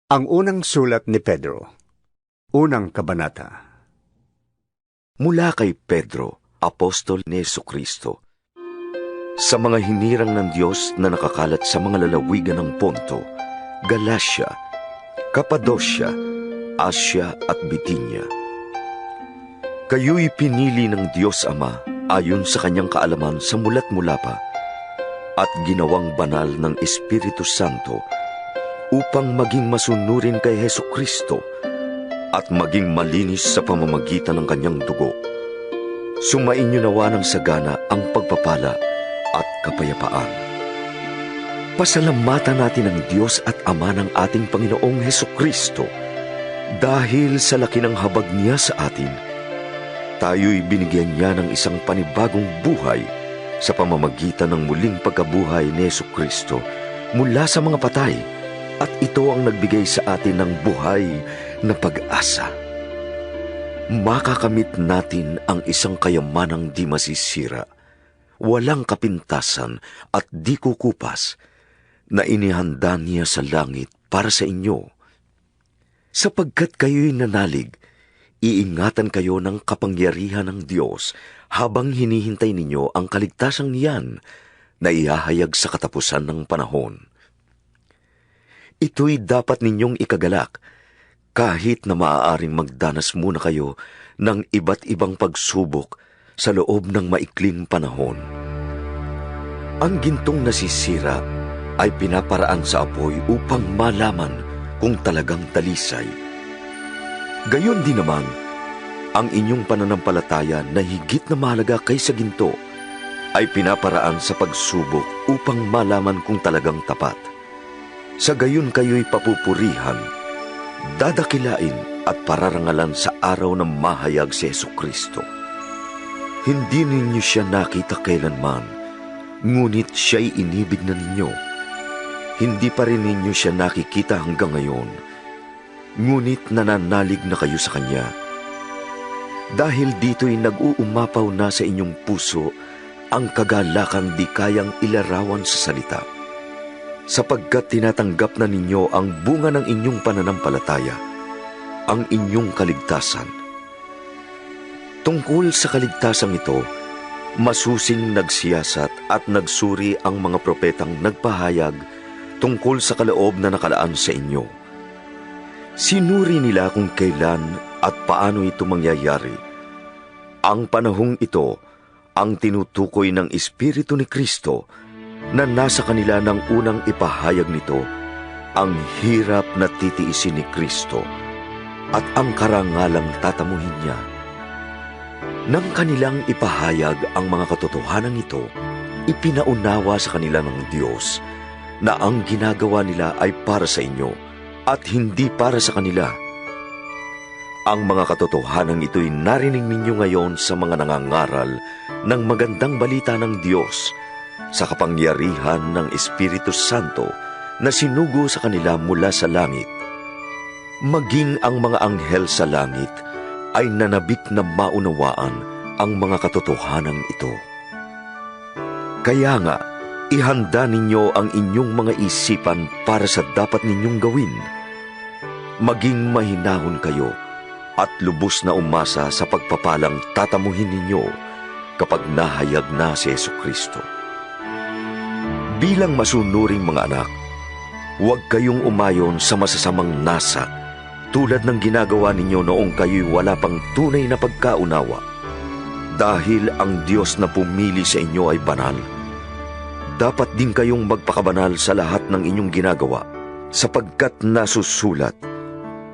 Ang unang sulat ni Pedro, unang kabanata. Mula kay Pedro, apostol ni Jesucristo, sa mga hinirang ng Diyos na nakakalat sa mga lalawigan ng Ponto, Galacia, Cappadocia, Asia at Bithynia. Kayo'y pinili ng Diyos Ama ayon sa kanyang kaalaman sa mulat-mula pa at ginawang banal ng Espiritu Santo upang maging masunurin kay Jesucristo at maging malinis sa pamamagitan ng kanyang dugo. Sumainyo nawa ng sagana ang pagpapala at kapayapaan. Pasalamatan natin ang Diyos at Ama ng ating Panginoong Jesucristo dahil sa laki ng habag niya sa atin. Tayo'y binigyan niya ng isang panibagong buhay sa pamamagitan ng muling pagkabuhay ni Jesucristo mula sa mga patay, at ito ang nagbigay sa atin ng buhay na pag-asa. Makakamit natin ang isang kayamanang di masisira, walang kapintasan at di kukupas, na inihanda niya sa langit para sa inyo. Sapagkat kayo'y nanalig, iingatan kayo ng kapangyarihan ng Diyos habang hinihintay ninyo ang kaligtasang niyan na ihahayag sa katapusan ng panahon. Ito'y dapat ninyong ikagalak kahit na maaaring magdanas muna kayo ng iba't ibang pagsubok sa loob ng maikling panahon. Ang gintong nasisira ay pinaparaan sa apoy upang malaman kung talagang talisay. Gayon din naman, ang inyong pananampalataya na higit na mahalaga kaysa ginto ay pinaparaan sa pagsubok upang malaman kung talagang tapat. Sa gayon kayo'y papupurihan, dadakilain at pararangalan sa araw ng mahayag si Jesucristo. Hindi ninyo siya nakita kailanman, ngunit siya'y inibig na ninyo. Hindi pa rin ninyo siya nakikita hanggang ngayon, ngunit nananalig na kayo sa Kanya. Dahil dito'y nag-uumapaw na sa inyong puso ang kagalakang di kayang ilarawan sa salita, sapagkat tinatanggap na ninyo ang bunga ng inyong pananampalataya, ang inyong kaligtasan. Tungkol sa kaligtasang ito, masusing nagsiyasat at nagsuri ang mga propetang nagpahayag tungkol sa kaloob na nakalaan sa inyo. Sinuri nila kung kailan at paano ito mangyayari. Ang panahong ito ang tinutukoy ng Espiritu ni Kristo na nasa kanila nang unang ipahayag nito ang hirap na titiisin ni Kristo at ang karangalang tatamuhin niya. Nang kanilang ipahayag ang mga katotohanan ito, ipinaunawa sa kanila ng Diyos na ang ginagawa nila ay para sa inyo at hindi para sa kanila. Ang mga katotohanan ito'y narinig ninyo ngayon sa mga nangangaral ng magandang balita ng Diyos sa kapangyarihan ng Espiritu Santo na sinugo sa kanila mula sa langit. Maging ang mga anghel sa langit ay nanabik na maunawaan ang mga katotohanan ito. Kaya nga, ihanda ninyo ang inyong mga isipan para sa dapat ninyong gawin. Maging mahinahon kayo at lubos na umasa sa pagpapalang tatamuhin ninyo kapag nahayag na si Jesucristo. Bilang masunuring mga anak, huwag kayong umayon sa masasamang nasa tulad ng ginagawa ninyo noong kayo'y wala pang tunay na pagkaunawa. Dahil ang Diyos na pumili sa inyo ay banal, dapat din kayong magpakabanal sa lahat ng inyong ginagawa, sapagkat nasusulat,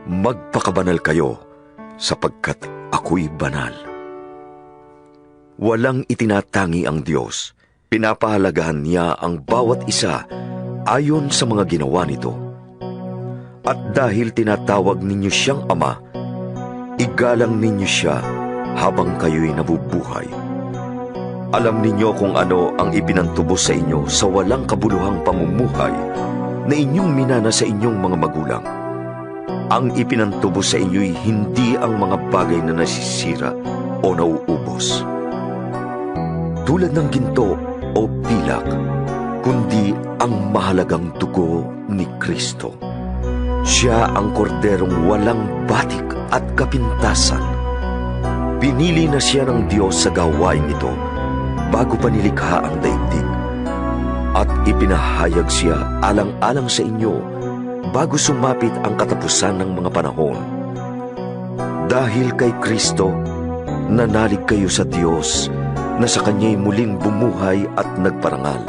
magpakabanal kayo, sapagkat ako'y banal. Walang itinatangi ang Diyos. Pinapahalagahan niya ang bawat isa ayon sa mga ginawa nito. At dahil tinatawag ninyo siyang Ama, igalang ninyo siya habang kayo'y nabubuhay. Alam ninyo kung ano ang ipinantubos sa inyo sa walang kabuluhang pamumuhay na inyong minana sa inyong mga magulang. Ang ipinantubos sa inyo'y hindi ang mga bagay na nasisira o nauubos, tulad ng ginto o pilak, kundi ang mahalagang dugo ni Kristo. Siya ang korderong walang batik at kapintasan. Pinili na siya ng Diyos sa gawain ito bago pa nilikha ang daigdig. At ipinahayag siya alang-alang sa inyo bago sumapit ang katapusan ng mga panahon. Dahil kay Kristo, nanalig kayo sa Diyos na sa Kanya'y muling bumuhay at nagparangal.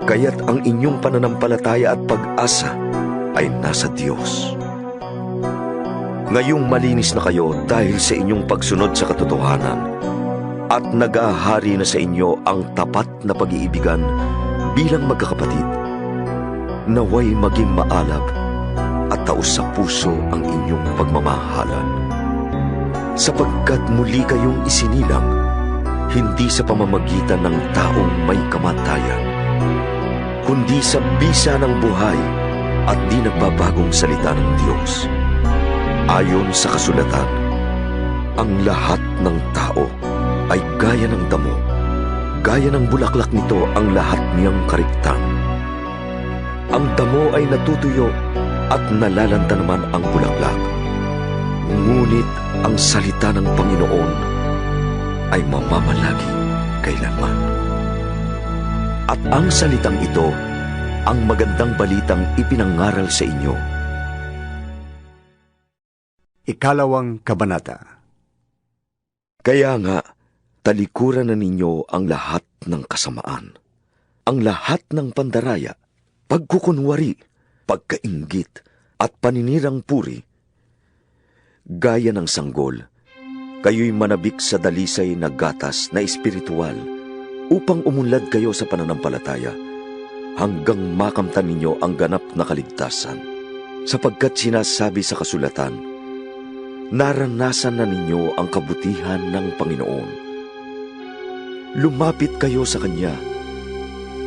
Kaya't ang inyong pananampalataya at pag-asa ay nasa Diyos. Ngayong malinis na kayo dahil sa inyong pagsunod sa katotohanan at nag-ahari na sa inyo ang tapat na pag-iibigan bilang magkakapatid, naway maging maalab at taos sa puso ang inyong pagmamahalan. Sapagkat muli kayong isinilang, hindi sa pamamagitan ng taong may kamatayan, kundi sa bisa ng buhay at di nagbabagong salita ng Diyos. Ayon sa kasulatan, ang lahat ng tao ay gaya ng damo, gaya ng bulaklak nito ang lahat niyang kariktan. Ang damo ay natutuyo at nalalanta naman ang bulaklak. Ngunit ang salita ng Panginoon ay mamamalagi kailanman. At ang salitang ito, ang magandang balitang ipinangaral sa inyo. Ikalawang kabanata. Kaya nga, talikuran na ninyo ang lahat ng kasamaan, ang lahat ng pandaraya, pagkukunwari, pagkainggit, at paninirang puri. Gaya ng sanggol, kayo'y manabik sa dalisay na gatas na espiritual upang umunlad kayo sa pananampalataya hanggang makamtan ninyo ang ganap na kaligtasan. Sapagkat sinasabi sa kasulatan, naranasan na ninyo ang kabutihan ng Panginoon. Lumapit kayo sa Kanya.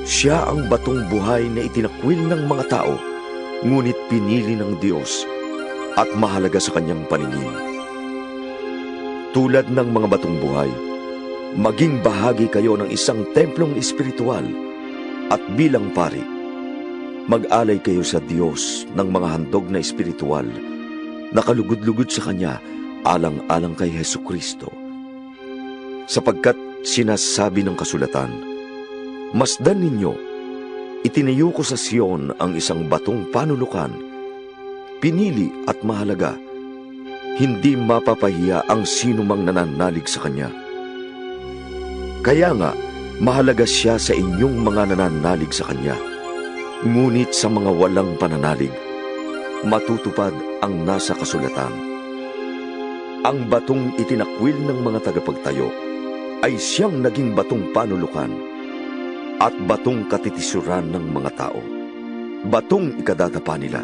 Siya ang batong buhay na itinakwil ng mga tao, ngunit pinili ng Diyos at mahalaga sa Kanyang paningin. Tulad ng mga batong buhay, maging bahagi kayo ng isang templong espiritual at bilang pari, mag-alay kayo sa Diyos ng mga handog na espiritual na kalugod-lugod sa Kanya alang-alang kay Hesukristo. Sapagkat sinasabi ng kasulatan, masdan ninyo, itinayo ko sa Sion ang isang batong panulukan, pinili at mahalaga, hindi mapapahiya ang sinumang nananalig sa Kanya. Kaya nga, mahalaga siya sa inyong mga nananalig sa Kanya. Ngunit sa mga walang pananalig, matutupad ang nasa kasulatan. Ang batong itinakwil ng mga tagapagtayo ay siyang naging batong panulukan at batong katitisuran ng mga tao, batong ikadadapa nila.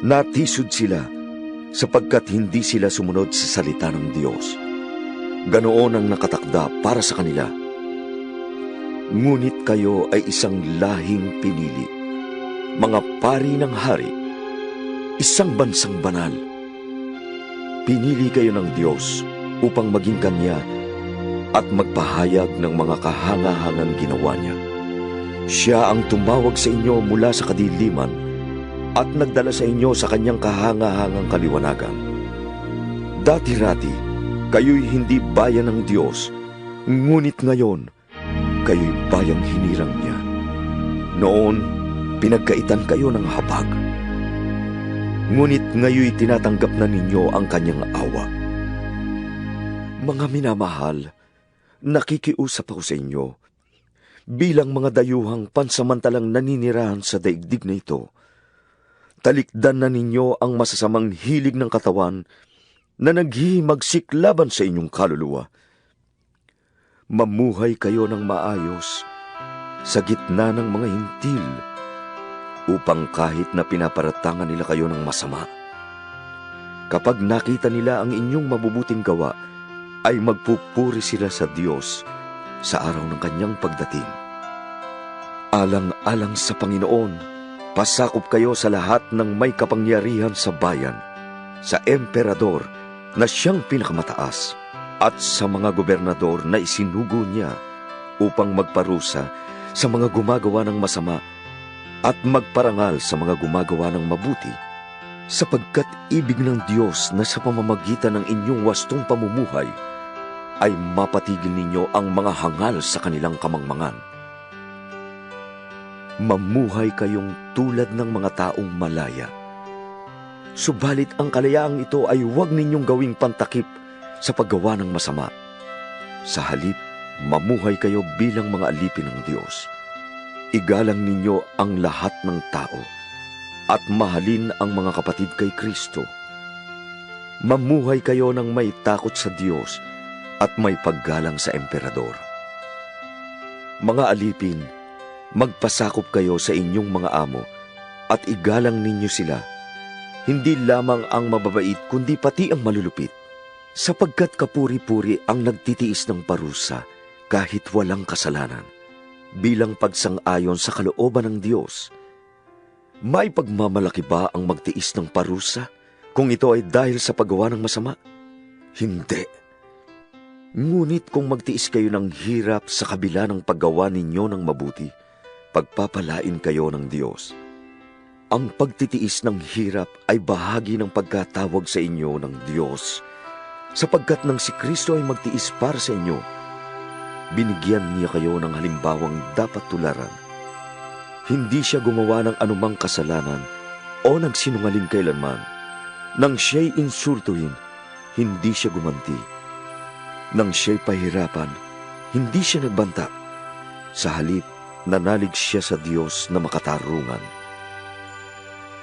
Natisod sila sapagkat hindi sila sumunod sa salita ng Diyos. Ganoon ang nakatakda para sa kanila. Ngunit kayo ay isang lahing pinili, mga pari ng hari, isang bansang banal. Pinili kayo ng Diyos upang maging Kanya at magpahayag ng mga kahangahangang ginawa niya. Siya ang tumawag sa inyo mula sa kadiliman at nagdala sa inyo sa Kanyang kahangahangang kaliwanagan. Dati-rati, kayo'y hindi bayan ng Diyos, ngunit ngayon, kayo'y bayang hinirang niya. Noon, pinagkaitan kayo ng habag. Ngunit ngayoy tinatanggap na ninyo ang Kanyang awa. Mga minamahal, nakikiusap ako sa inyo, bilang mga dayuhang pansamantalang naninirahan sa daigdig na ito. Talikdan na ninyo ang masasamang hilig ng katawan na naghihimagsik laban sa inyong kaluluwa. Mamuhay kayo ng maayos sa gitna ng mga hintil, upang kahit na pinaparatangan nila kayo ng masama, kapag nakita nila ang inyong mabubuting gawa, ay magpupuri sila sa Diyos sa araw ng Kanyang pagdating. Alang-alang sa Panginoon, pasakop kayo sa lahat ng may kapangyarihan sa bayan, sa emperador na siyang pinakamataas, at sa mga gobernador na isinugo niya upang magparusa sa mga gumagawa ng masama at magparangal sa mga gumagawa ng mabuti, sapagkat ibig ng Diyos na sa pamamagitan ng inyong wastong pamumuhay ay mapatigil ninyo ang mga hangal sa kanilang kamangmangan. Mamuhay kayong tulad ng mga taong malaya. Subalit ang kalayaang ito ay huwag ninyong gawing pantakip sa paggawa ng masama. Sa halip, mamuhay kayo bilang mga alipin ng Diyos. Igalang ninyo ang lahat ng tao at mahalin ang mga kapatid kay Kristo. Mamuhay kayo ng may takot sa Diyos at may paggalang sa emperador. Mga alipin, magpasakop kayo sa inyong mga amo at igalang ninyo sila, hindi lamang ang mababait kundi pati ang malulupit, sapagkat kapuri-puri ang nagtitiis ng parusa kahit walang kasalanan, bilang pagsang-ayon sa kalooban ng Diyos. May pagmamalaki ba ang magtiis ng parusa kung ito ay dahil sa paggawa ng masama? Hindi. Ngunit kung magtiis kayo ng hirap sa kabila ng paggawa ninyo ng mabuti, pagpapalain kayo ng Diyos. Ang pagtitiis ng hirap ay bahagi ng pagkatawag sa inyo ng Diyos, sapagkat nang si Kristo ay magtiis para sa inyo, binigyan niya kayo ng halimbawang dapat tularan. Hindi siya gumawa ng anumang kasalanan o nagsinungaling kailanman. Nang siya'y insultuhin, hindi siya gumanti. Nang siya'y pahirapan, hindi siya nagbanta. Sa halip, nanalig siya sa Diyos na makatarungan.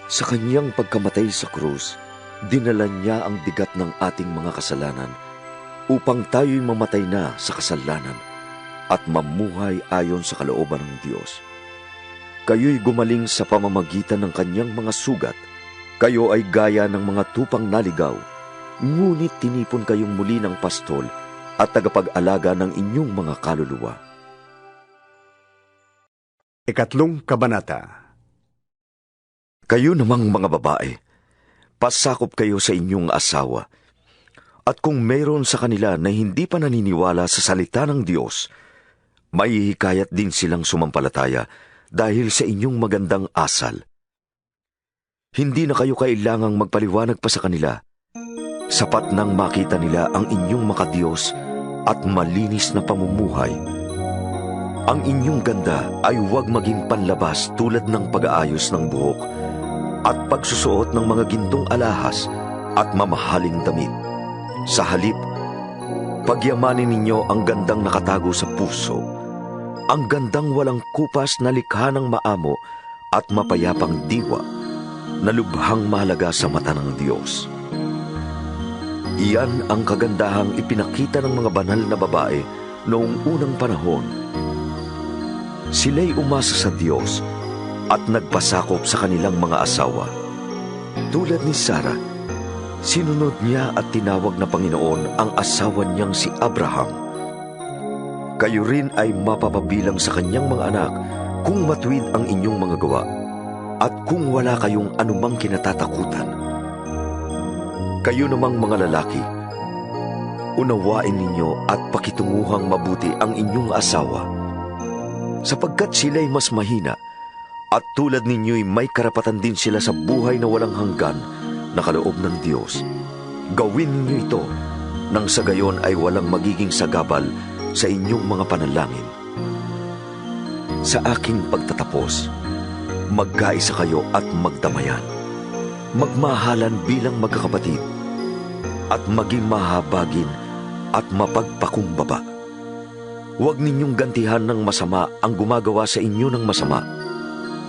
Sa kanyang pagkamatay sa krus, dinala niya ang bigat ng ating mga kasalanan upang tayo'y mamatay na sa kasalanan at mamuhay ayon sa kalooban ng Diyos. Kayo'y gumaling sa pamamagitan ng kanyang mga sugat. Kayo ay gaya ng mga tupang naligaw, ngunit tinipon kayong muli ng pastol at tagapag-alaga ng inyong mga kaluluwa. Ikatlong kabanata. Kayo namang mga babae, pasakop kayo sa inyong asawa. At kung mayroon sa kanila na hindi pa naniniwala sa salita ng Diyos, maihikayat din silang sumampalataya dahil sa inyong magandang asal. Hindi na kayo kailangang magpaliwanag pa sa kanila. Sapat nang makita nila ang inyong makadiyos at malinis na pamumuhay. Ang inyong ganda ay huwag maging panlabas tulad ng pag-aayos ng buhok at pagsusuot ng mga gintong alahas at mamahaling damit. Sa halip, pagyamanin ninyo ang gandang nakatago sa puso, ang gandang walang kupas na likha ng maamo at mapayapang diwa na lubhang mahalaga sa mata ng Diyos. Iyan ang kagandahang ipinakita ng mga banal na babae noong unang panahon. Sila'y umasa sa Diyos at nagpasakop sa kanilang mga asawa. Tulad ni Sarah, sinunod niya at tinawag na Panginoon ang asawa niyang si Abraham. Kayo rin ay mapapabilang sa kanyang mga anak kung matuwid ang inyong mga gawa at kung wala kayong anumang kinatatakutan. Kayo namang mga lalaki, unawain ninyo at pakitunguhang mabuti ang inyong asawa, sapagkat sila'y mas mahina at tulad ninyo'y may karapatan din sila sa buhay na walang hanggan na kaloob ng Diyos. Gawin ninyo ito nang sa gayon ay walang magiging sagabal sa inyong mga panalangin. Sa aking pagtatapos, magkaisa kayo at magdamayan. Magmahalan bilang magkakapatid at maging mahabagin at mapagpakumbaba. Huwag ninyong gantihan ng masama ang gumagawa sa inyo ng masama.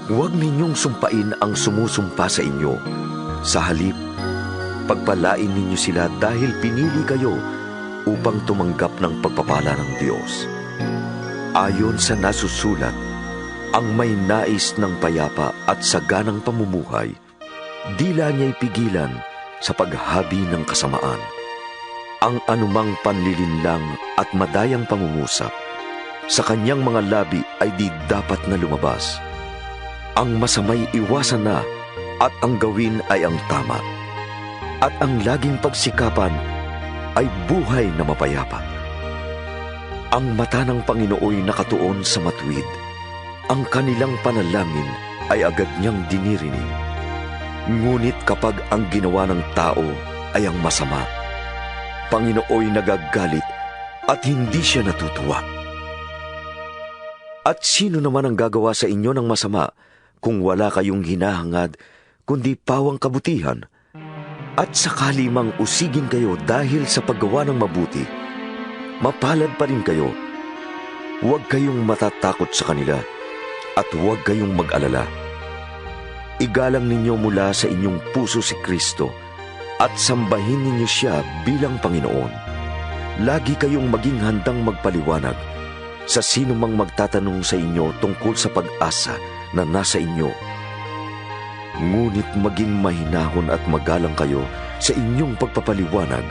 Huwag ninyong sumpain ang sumusumpa sa inyo. Sa halip, pagpalain ninyo sila dahil pinili kayo upang tumanggap ng pagpapala ng Diyos. Ayon sa nasusulat, ang may nais ng payapa at saganang pamumuhay, dila niya'y pigilan sa paghabi ng kasamaan. Ang anumang panlilinlang at madayang pangungusap sa kanyang mga labi ay di dapat na lumabas. Ang masamay iwasan na at ang gawin ay ang tama. At ang laging pagsikapan ay buhay na mapayapa. Ang mata ng Panginooy nakatuon sa matuwid. Ang kanilang panalangin ay agad niyang dinirinig. Ngunit kapag ang ginawa ng tao ay ang masama, Panginooy nagagalit at hindi siya natutuwa. At sino naman ang gagawa sa inyo ng masama kung wala kayong hinahangad kundi pawang kabutihan? At sakali mang usigin kayo dahil sa paggawa ng mabuti, mapalad pa rin kayo. Huwag kayong matatakot sa kanila at huwag kayong mag-alala. Igalang ninyo mula sa inyong puso si Kristo at sambahin ninyo siya bilang Panginoon. Lagi kayong maging handang magpaliwanag sa sino mang magtatanong sa inyo tungkol sa pag-asa na nasa inyo. Ngunit maging mahinahon at magalang kayo sa inyong pagpapaliwanag.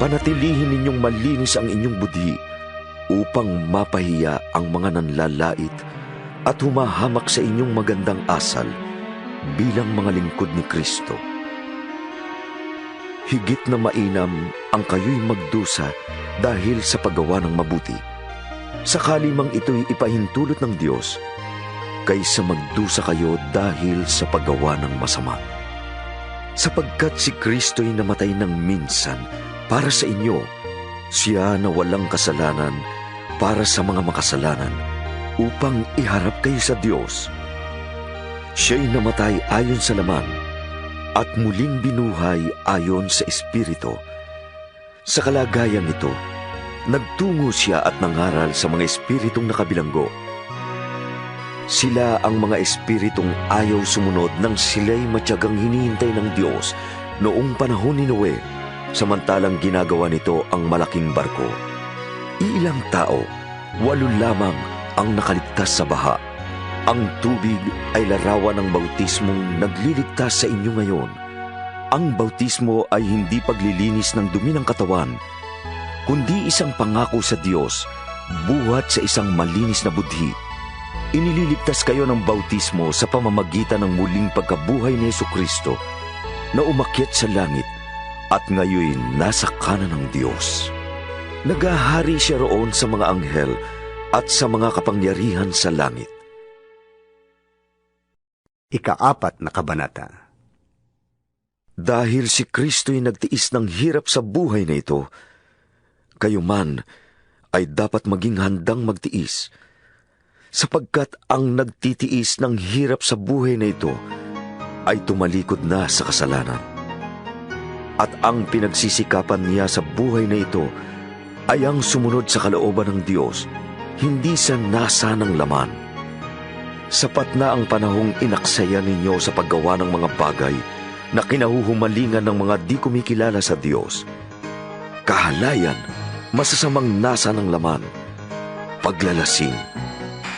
Panatilihin ninyong malinis ang inyong budhi upang mapahiya ang mga nanlalait at humahamak sa inyong magandang asal bilang mga lingkod ni Kristo. Higit na mainam ang kayo'y magdusa dahil sa paggawa ng mabuti, sakali mang ito'y ipahintulot ng Diyos, kaysa magdusa kayo dahil sa paggawa ng masama. Sapagkat si Kristo'y namatay ng minsan para sa inyo, siya na walang kasalanan para sa mga makasalanan, upang iharap kayo sa Diyos. Siya'y namatay ayon sa laman, at muling binuhay ayon sa Espiritu. Sa kalagayan nito, nagtungo siya at nangaral sa mga espiritong nakabilanggo. Sila ang mga espiritong ayaw sumunod nang sila'y matyagang hinihintay ng Diyos noong panahon ni Noe, samantalang ginagawa nito ang malaking barko. Ilang tao, 8 lamang ang nakaligtas sa baha. Ang tubig ay larawan ng bautismong nagliligtas sa inyo ngayon. Ang bautismo ay hindi paglilinis ng dumi ng katawan, kundi isang pangako sa Diyos, buhat sa isang malinis na budhi. Inililigtas kayo ng bautismo sa pamamagitan ng muling pagkabuhay ni Jesucristo na umakyat sa langit at ngayon nasa kanan ng Diyos. Nagahari siya roon sa mga anghel at sa mga kapangyarihan sa langit. Ika-4 na kabanata. Dahil si Kristo'y nagtiis ng hirap sa buhay na ito, kayo man ay dapat maging handang magtiis, sapagkat ang nagtitiis ng hirap sa buhay na ito ay tumalikod na sa kasalanan. At ang pinagsisikapan niya sa buhay na ito ay ang sumunod sa kalooban ng Diyos, hindi sa nasa ng laman. Sapat na ang panahong inaksaya ninyo sa paggawa ng mga bagay na kinahuhumalingan ng mga di kumikilala sa Diyos. Kahalayan, masasamang nasa ng laman, paglalasing,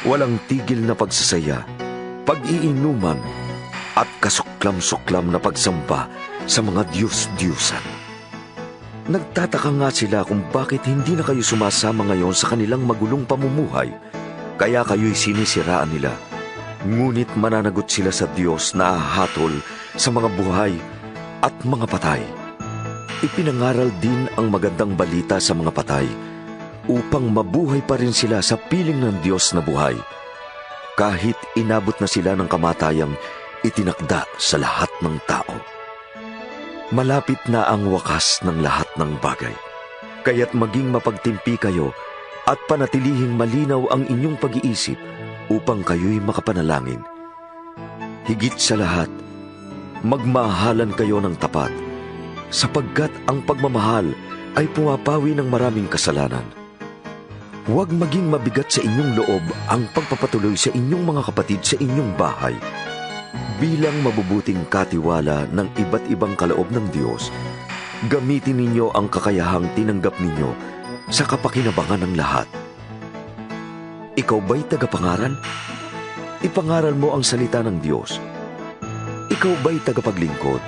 walang tigil na pagsasaya, pag-iinuman, at kasuklam-suklam na pagsamba sa mga Diyos-Diyusan. Nagtataka nga sila kung bakit hindi na kayo sumasama ngayon sa kanilang magulong pamumuhay, kaya kayo'y sinisiraan nila. Ngunit mananagot sila sa Diyos na hahatol sa mga buhay at mga patay. Ipinangaral din ang magandang balita sa mga patay upang mabuhay pa rin sila sa piling ng Diyos na buhay, kahit inabot na sila ng kamatayang itinakda sa lahat ng tao. Malapit na ang wakas ng lahat ng bagay, kaya't maging mapagtimpi kayo at panatilihing malinaw ang inyong pag-iisip upang kayo'y makapanalangin. Higit sa lahat, magmahalan kayo ng tapat, sapagkat ang pagmamahal ay pumapawi ng maraming kasalanan. Huwag maging mabigat sa inyong loob ang pagpapatuloy sa inyong mga kapatid sa inyong bahay. Bilang mabubuting katiwala ng iba't ibang kaloob ng Diyos, gamitin ninyo ang kakayahang tinanggap ninyo sa kapakinabangan ng lahat. Ikaw ba'y tagapangaral? Ipangaral mo ang salita ng Diyos. Ikaw ba'y tagapaglingkod?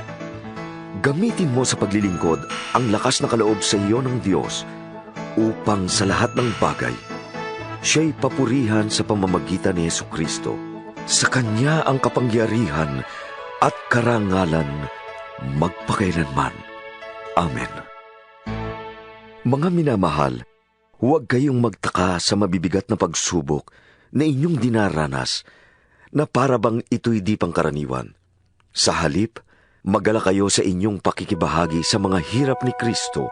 Gamitin mo sa paglilingkod ang lakas na kaloob sa iyo ng Diyos upang sa lahat ng bagay, siya'y papurihan sa pamamagitan ni Jesucristo. Sa Kanya ang kapangyarihan at karangalan magpakailanman. Amen. Mga minamahal, huwag kayong magtaka sa mabibigat na pagsubok na inyong dinaranas na para bang ito'y di pangkaraniwan. Sa halip, magala kayo sa inyong pakikibahagi sa mga hirap ni Kristo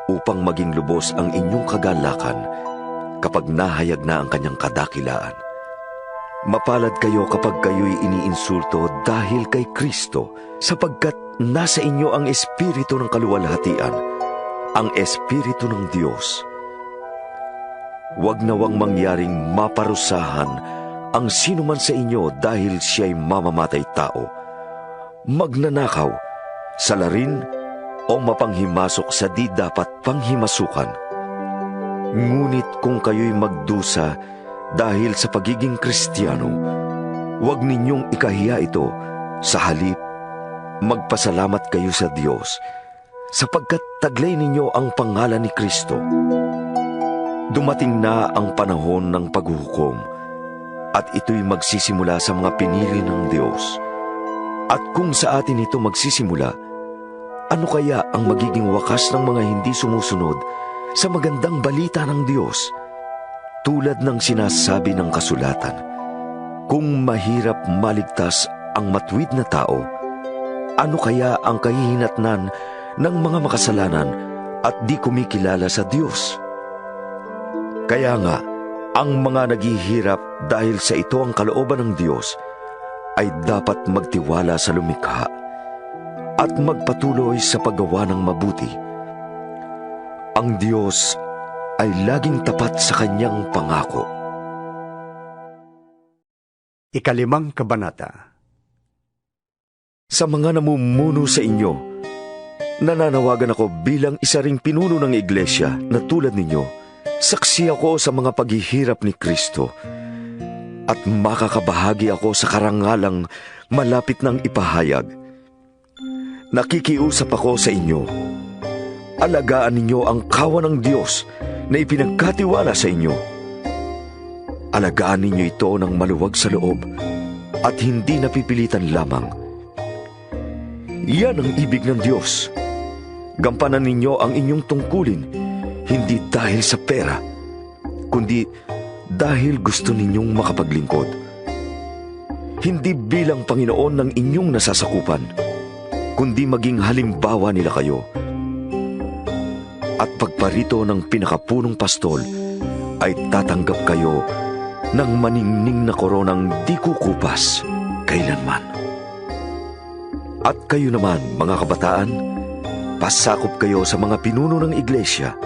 upang maging lubos ang inyong kagalakan kapag nahayag na ang kanyang kadakilaan. Mapalad kayo kapag kayo'y iniinsulto dahil kay Kristo, sapagkat nasa inyo ang Espiritu ng kaluwalhatian, ang Espiritu ng Diyos. Huwag nawang mangyaring maparusahan ang sinuman sa inyo dahil siya'y mamamatay tao, magnanakaw, salarin, o mapanghimasok sa di dapat panghimasukan. Ngunit kung kayo'y magdusa dahil sa pagiging Kristiyano, huwag ninyong ikahiya ito. Sa halip, magpasalamat kayo sa Diyos, sapagkat taglay ninyo ang pangalan ni Kristo. Dumating na ang panahon ng paghuhukom, at ito'y magsisimula sa mga pinili ng Diyos. At kung sa atin ito magsisimula, ano kaya ang magiging wakas ng mga hindi sumusunod sa magandang balita ng Diyos? Tulad ng sinasabi ng kasulatan, kung mahirap maligtas ang matuwid na tao, ano kaya ang kahihinatnan ng mga makasalanan at di kumikilala sa Diyos? Kaya nga, ang mga naghihirap dahil sa ito ang kalooban ng Diyos ay dapat magtiwala sa lumikha at magpatuloy sa paggawa ng mabuti. Ang Diyos ay laging tapat sa kanyang pangako. 5 Kabanata. Sa mga namumuno sa inyo, nananawagan ako bilang isa ring pinuno ng iglesia na tulad ninyo. Saksi ako sa mga paghihirap ni Kristo at makakabahagi ako sa karangalang malapit ng ipahayag. Nakikiusap ako sa inyo. Alagaan ninyo ang kawan ng Diyos na ipinagkatiwala sa inyo. Alagaan ninyo ito ng maluwag sa loob at hindi napipilitan lamang. Yan ang ibig ng Diyos. Gampanan ninyo ang inyong tungkulin, hindi dahil sa pera, kundi dahil gusto ninyong makapaglingkod. Hindi bilang Panginoon ng inyong nasasakupan, kundi maging halimbawa nila kayo. At pagparito ng pinakapunong pastol, ay tatanggap kayo ng maningning na koronang di kukupas kailanman. At kayo naman, mga kabataan, pasakop kayo sa mga pinuno ng iglesia.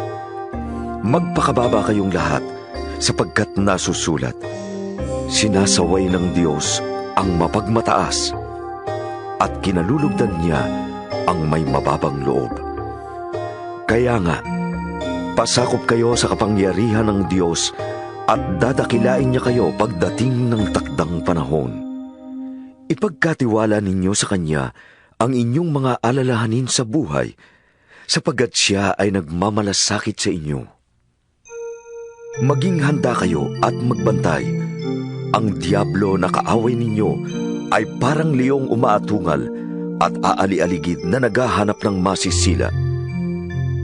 Magpakababa kayong lahat, sapagkat nasusulat, sinasaway ng Diyos ang mapagmataas, at kinalulugdan niya ang may mababang loob. Kaya nga, pasakop kayo sa kapangyarihan ng Diyos at dadakilain niya kayo pagdating ng takdang panahon. Ipagkatiwala ninyo sa Kanya ang inyong mga alalahanin sa buhay, sapagkat Siya ay nagmamalasakit sa inyo. Maging handa kayo at magbantay. Ang diablo na kaaway ninyo ay parang leong umaatungal at aali-aligid na naghahanap ng masisila.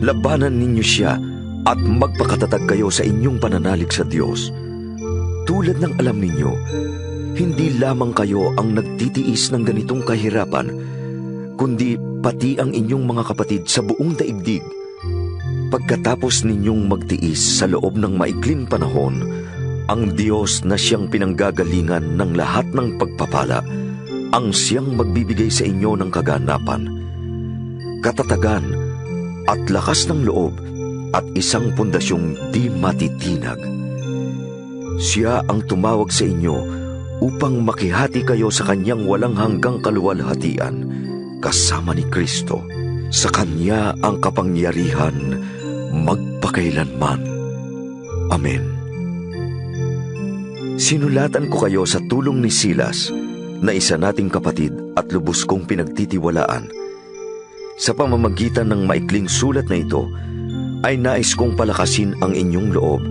Labanan ninyo siya at magpakatatag kayo sa inyong pananalig sa Diyos. Tulad ng alam ninyo, hindi lamang kayo ang nagtitiis ng ganitong kahirapan, kundi pati ang inyong mga kapatid sa buong daigdig. Pagkatapos ninyong magtiis sa loob ng maikling panahon, ang Diyos na siyang pinanggagalingan ng lahat ng pagpapala, ang siyang magbibigay sa inyo ng kaganapan, katatagan, at lakas ng loob at isang pundasyong di matitinag. Siya ang tumawag sa inyo upang makihati kayo sa kanyang walang hanggang kaluwalhatian kasama ni Kristo. Sa kanya ang kapangyarihan magpakailanman. Amen. Sinulatan ko kayo sa tulong ni Silas, na isa nating kapatid at lubos kong pinagtitiwalaan. Sa pamamagitan ng maikling sulat na ito, ay nais kong palakasin ang inyong loob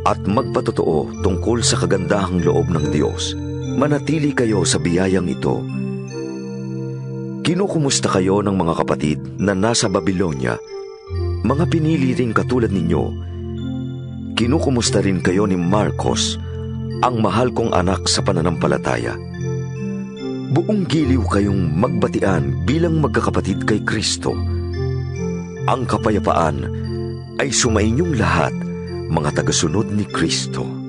at magpatotoo tungkol sa kagandahang loob ng Diyos. Manatili kayo sa biyayang ito. Kinukumusta kayo ng mga kapatid na nasa Babylonia, mga pinili ring katulad ninyo. Kinukumusta rin kayo ni Marcos, ang mahal kong anak sa pananampalataya. Buong giliw kayong magbatian bilang magkakapatid kay Kristo. Ang kapayapaan ay sumainyong lahat, mga tagasunod ni Kristo.